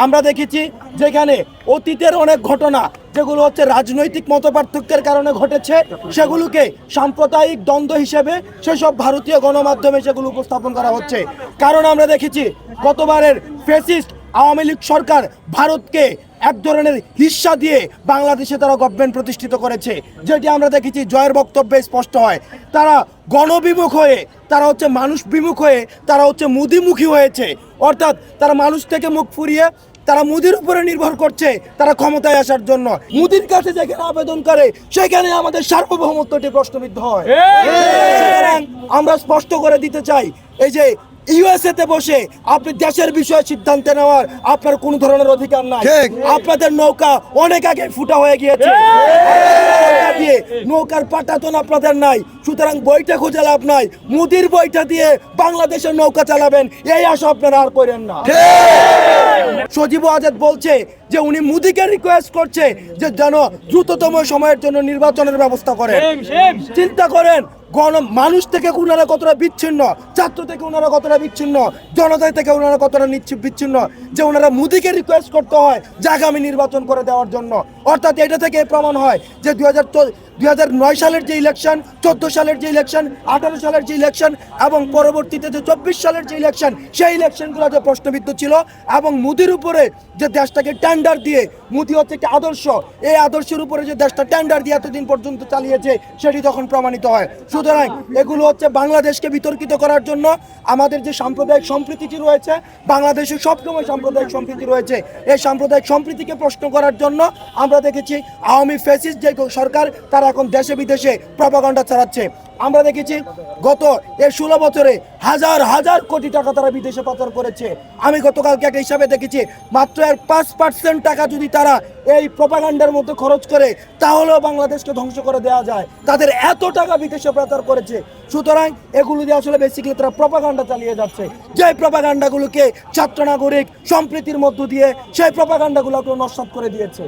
আমরা দেখেছি যেখানে অতীতের অনেক ঘটনা যেগুলো হচ্ছে রাজনৈতিক মতপার্থক্যের কারণে ঘটেছে, সেগুলোকে সাম্প্রদায়িক দ্বন্দ্ব হিসেবে সেসব ভারতীয় গণমাধ্যমে সেগুলো উপস্থাপন করা হচ্ছে। কারণ আমরা দেখেছি গতবারের ফ্যাসিস্ট আওয়ামী লীগ সরকার ভারতকে এক ধরনের হিস্সা দিয়ে বাংলাদেশে তারা গভর্নমেন্ট প্রতিষ্ঠিত করেছে, যেটি আমরা দেখেছি জয়ের বক্তব্যে স্পষ্ট হয়। তারা গণবিমুখ হয়ে, তারা হচ্ছে মানুষ বিমুখ হয়ে, তারা হচ্ছে মুদিমুখী হয়েছে। অর্থাৎ তারা মানুষ থেকে মুখ ফুরিয়ে তারা মুদির উপরে নির্ভর করছে তারা ক্ষমতায় আসার জন্য। মুদির কাছে যেখানে আবেদন করে সেখানে আমাদের সার্বভৌমত্বটি প্রশ্নবিদ্ধ হয়। আমরা স্পষ্ট করে দিতে চাই, এই যে ইউএসএতে বসে আপনি দেশের বিষয়ে সিদ্ধান্ত নেওয়ার আপনার কোন ধরনের অধিকার নাই। আপনাদের নৌকা অনেক আগে ফুটা হয়ে গিয়েছে, নৌকার পাটাতন আপনাদের নাই। সুতরাং বইটা খুঁজে লাভ নাই, মুদির বইটা দিয়ে বাংলাদেশের নৌকা চালাবেন এই আশা আপনারা আর করেন না। সজীব আজাদ বলছে যে উনি মোদিকে রিকোয়েস্ট করছে যে যেন দ্রুততম সময়ের জন্য নির্বাচনের ব্যবস্থা করেন। চিন্তা করেন মানুষ থেকে ওনারা কতটা বিচ্ছিন্ন, ছাত্র থেকে ওনারা কতটা বিচ্ছিন্ন, জনতা থেকে ওনারা কতটা বিচ্ছিন্ন যে ওনারা মোদিকে রিকোয়েস্ট করতে হয় যে আগামী নির্বাচন করে দেওয়ার জন্য। অর্থাৎ এটা থেকে প্রমাণ হয় যে 2009 সালের যে ইলেকশন, 14 সালের যে ইলেকশন, 18 সালের যে ইলেকশন এবং পরবর্তীতে যে 24 সালের যে ইলেকশন, সেই ইলেকশনগুলো যে প্রশ্নবিদ্ধ ছিল এবং মোদির উপরে যে দেশটাকে টেন্ডার দিয়ে, মোদি হচ্ছে একটি আদর্শ, এই আদর্শের উপরে যে দেশটা টেন্ডার দিয়ে এতদিন পর্যন্ত চালিয়েছে সেটি তখন প্রমাণিত হয়। সুতরাং এগুলো হচ্ছে বাংলাদেশকে বিতর্কিত করার জন্য। আমাদের যে সাম্প্রদায়িক সম্প্রীতিটি রয়েছে, বাংলাদেশে সবসময় সাম্প্রদায়িক সম্প্রীতি রয়েছে, এই সাম্প্রদায়িক সম্প্রীতিকে প্রশ্ন করার জন্য আমরা দেখেছি আওয়ামী ফ্যাসিস্ট যে সরকার তারা এখন দেশে বিদেশে প্রপাগান্ডা চালাচ্ছে। আমরা দেখেছি গত 16 বছরে হাজার হাজার কোটি টাকা তারা বিদেশে পাচার করেছে। আমি গতকালকে একটা হিসাবে দেখেছি মাত্র 5% টাকা যদি তারা এই প্রপাগান্ডার মধ্যে খরচ করে তাহলেও বাংলাদেশকে ধ্বংস করে দেওয়া যায়। তাদের এত টাকা বিদেশে পাচার করেছে। সুতরাং এগুলো দিয়ে আসলে বেসিক্যালি তারা প্রপাগান্ডা চালিয়ে যাচ্ছে, যে প্রপাগান্ডাগুলোকে ছাত্র নাগরিক সম্প্রীতির মধ্য দিয়ে সেই প্রপাগান্ডাগুলোকে নস্যাৎ করে দিয়েছে।